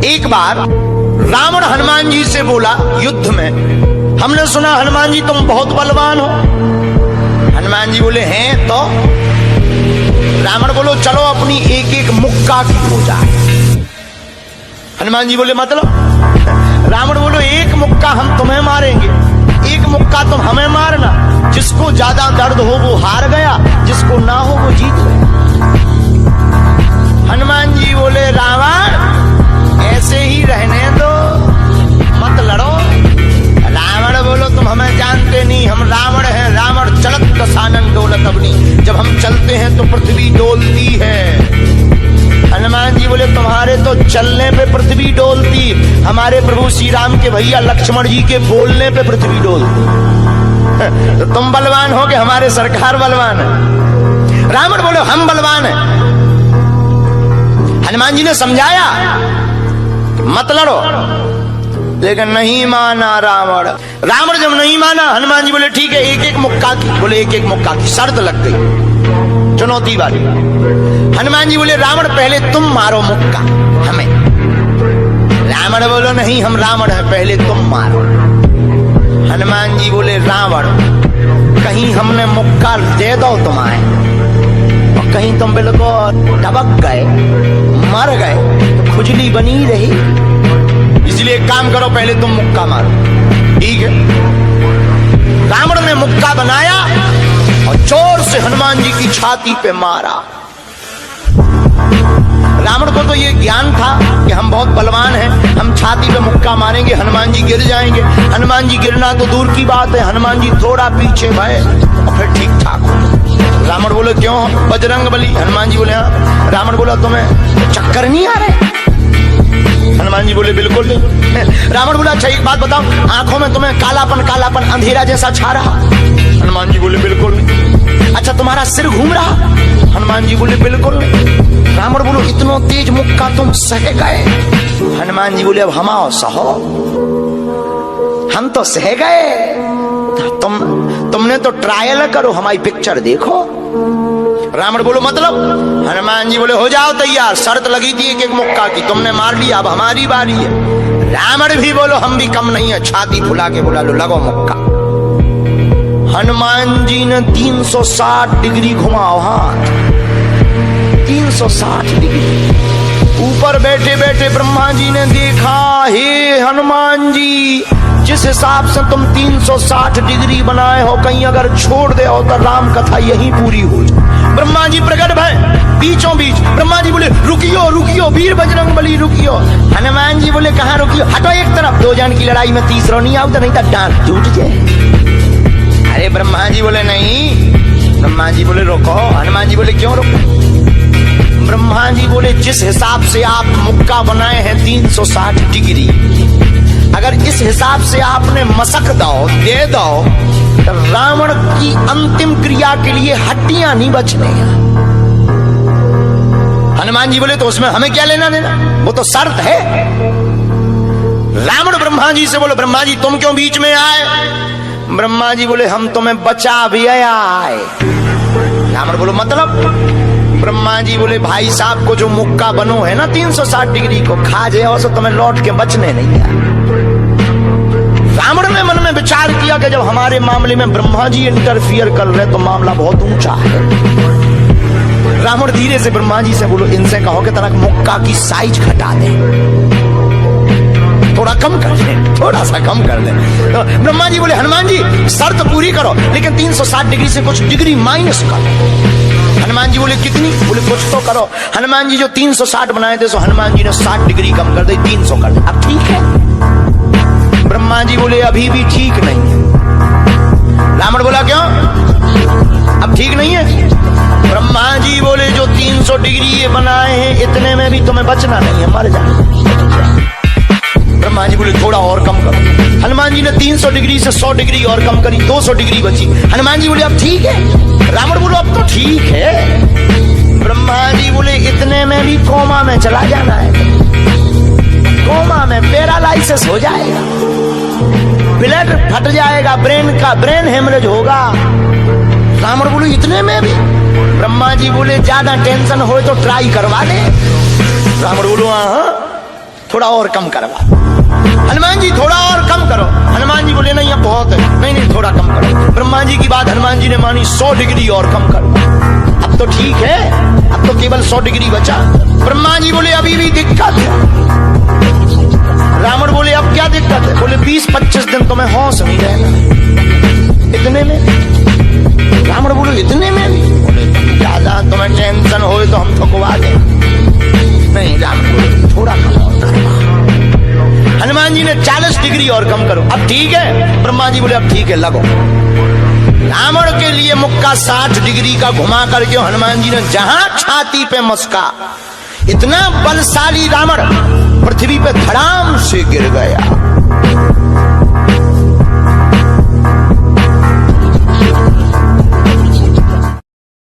एक बार रावण हनुमान जी से बोला युद्ध में, हमने सुना हनुमान जी तुम बहुत बलवान हो। हनुमान जी बोले हैं तो। रावण बोलो चलो अपनी एक एक मुक्का की हो जाए। हनुमान जी बोले मतलब? रावण बोलो एक मुक्का हम तुम्हें मारेंगे, एक मुक्का तुम हमें मारना। जिसको ज्यादा दर्द हो वो हार गया, जिसको ना हो वो जीत गया। हनुमान जी बोले रावण ऐसे ही रहने दो, मत लड़ो। रावण बोलो तुम हमें जानते नहीं, हम रावण हैं। रावण चलत दसानन डोलत अवनी, जब हम चलते हैं तो पृथ्वी डोलती है। हनुमान जी बोले तुम्हारे तो चलने पे पृथ्वी डोलती, हमारे प्रभु श्री राम के भैया लक्ष्मण जी के बोलने पे पृथ्वी डोलती। तो तुम बलवान हो कि हमारे सरकार बलवान है? रावण बोले हम बलवान हैं। हनुमान जी ने समझाया मत लड़ो, लेकिन नहीं माना रावण। रावण जब नहीं माना, हनुमान जी बोले ठीक है एक एक मुक्का की। बोले एक एक मुक्का की शर्त लग गई, चुनौती वाली। हनुमान जी बोले रावण पहले तुम मारो मुक्का हमें। रावण बोलो नहीं हम रावण हैं, पहले तुम मारो। हनुमान जी बोले रावण कहीं हमने मुक्का दे दो तुम्हारे और कहीं तुम बिल्कुल टबक गए, मर गए तो खुजली बनी रही, इसलिए एक काम करो पहले तुम मुक्का मारो। ठीक है। रावण ने मुक्का बनाया और जोर से हनुमान जी की छाती पे मारा। रावण को तो ये ज्ञान था कि हम बहुत बलवान हैं, हम छाती पे मुक्का मारेंगे हनुमान जी गिर जाएंगे। हनुमान जी गिरना तो दूर की बात है, हनुमान जी थोड़ा पीछे भय और फिर ठीक ठाक हो। रावण बोले क्यों बजरंग बली? हनुमान जी बोले हाँ। रावण बोला तुम्हें चक्कर नहीं आ रहे? हनुमान जी बोले बिल्कुल नहीं। रावण बोला अच्छा एक बात बताओ, आंखों में तुम्हें कालापन कालापन अंधेरा जैसा छा रहा? हनुमान जी बोले बिल्कुल नहीं। अच्छा तुम्हारा सिर घूम रहा? हनुमान जी बोले बिल्कुल नहीं। रावण बोलो इतना तेज मुक्का तुम सह गए? हनुमान जी बोले अब हम आओ सहो, हम तो सह गए, तुमने तो ट्रायल करो, हमारी पिक्चर देखो। रावण बोलो मतलब? हनुमान जी बोले हो जाओ तैयार, शर्त लगी थी एक एक मुक्का की, तुमने मार लिया, अब हमारी बारी है। रावण भी बोलो हम भी कम नहीं है, छाती फुला के बोला लो लगो मुक्का। हनुमान जी ने 360 डिग्री घुमाओ हाथ, 360 डिग्री। ऊपर बैठे बैठे ब्रह्मा जी ने देखा, हे हनुमान जी जिस हिसाब से तुम 360 डिग्री बनाए हो, कहीं अगर छोड़ दे हो तो राम कथा यहीं पूरी हो जाए। ब्रह्मा जी प्रकट भय बीचों बीच। ब्रह्मा जी बोले रुकियो रुकियो वीर बजरंग बली रुकियो। हनुमान जी बोले कहाँ रुकियो? हटो एक तरफ, दो जन की लड़ाई में तीसरा नहीं आओ तो नहीं तो डांट टूट जाए। अरे ब्रह्मा जी बोले नहीं। ब्रह्मा जी बोले रोको। हनुमान जी बोले क्यों रोको? ब्रह्मा जी बोले जिस हिसाब से आप मुक्का बनाए हैं 360 डिग्री, अगर इस हिसाब से आपने मसक दो दे दो तो रावण की अंतिम क्रिया के लिए हड्डियां नहीं बचने। हनुमान जी बोले तो उसमें हमें क्या लेना देना, वो तो शर्त है। रावण ब्रह्मा जी से बोले ब्रह्मा जी तुम क्यों बीच में आए? ब्रह्मा जी बोले हम तुम्हें बचा भी आए। रावण बोलो मतलब? ब्रह्मा जी बोले भाई साहब को जो मुक्का बनो है ना 360 डिग्री को खा जाओ तो तुम्हें लौट के बचने नहीं आए। रावण ने मन में विचार किया कि जब हमारे मामले में ब्रह्मा जी इंटरफियर कर रहे तो मामला बहुत ऊंचा है। रावण धीरे से ब्रह्मा जी से बोलो इनसे कहो कि तरह मुक्का की साइज घटा दे, थोड़ा कम कर ले, थोड़ा सा कम कर ले। तो ब्रह्मा जी बोले हनुमान जी शर्त पूरी करो, लेकिन 360 डिग्री से कुछ डिग्री माइनस करो। हनुमान जी बोले कितनी? बोले कुछ तो करो। हनुमान जी जो 360 बनाए थे सो हनुमान जी ने 60 डिग्री कम कर दी, 300 कर दी। अब ठीक है? ब्रह्मा जी बोले अभी भी ठीक नहीं। रावण बोला क्यों? अब ठीक नहीं है? ब्रह्मा जी बोले जो 300 डिग्री ये बनाए हैं इतने में भी तुम्हें बचना नहीं है, मर जाए। ब्रह्मा जी बोले थोड़ा और कम करो। हनुमान जी ने 300 डिग्री से 100 डिग्री और कम करी, 200 डिग्री बची। हनुमान जी बोले अब ठीक है? रावण बोलो अब तो ठीक है। ब्रह्मा जी बोले इतने में भी कोमा में चला जाना है, कोमा में पैरालाइसिस हो जाएगा, ब्लड फट जाएगा, ब्रेन हेमरेज होगा। रावण बोले इतने में भी? ब्रह्मा जी बोले ज्यादा टेंशन हो तो ट्राई करवा दे। रावण बोलो हाँ थोड़ा और कम करवा। हनुमान जी थोड़ा और कम करो। हनुमान जी बोले नहीं अब बहुत है, नहीं नहीं थोड़ा कम करो। ब्रह्मा जी की बात हनुमान जी ने मानी, 100 डिग्री और कम करो। अब तो ठीक है, अब तो केवल 100 डिग्री बचा। ब्रह्मा जी बोले अभी भी दिक्कत है। रावण बोले अब क्या दिक्कत है? बोले 20-25 दिन तो मैं होश नहीं रहना। इतने में? रावण बोले इतने में भी? बोले ज्यादा तुम्हें टेंशन हो तो हम थकवा दें। नहीं, रावण बोले थोड़ा कम और करो। हनुमान जी ने 40 डिग्री और कम करो। अब ठीक है? ब्रह्मा जी बोले अब ठीक है लगो। रावण के लिए मुक्का 60 डिग्री का घुमा करके हनुमान जी ने जहां छाती पे मस्का, इतना बलशाली रावण पृथ्वी पे धड़ाम से गिर गया।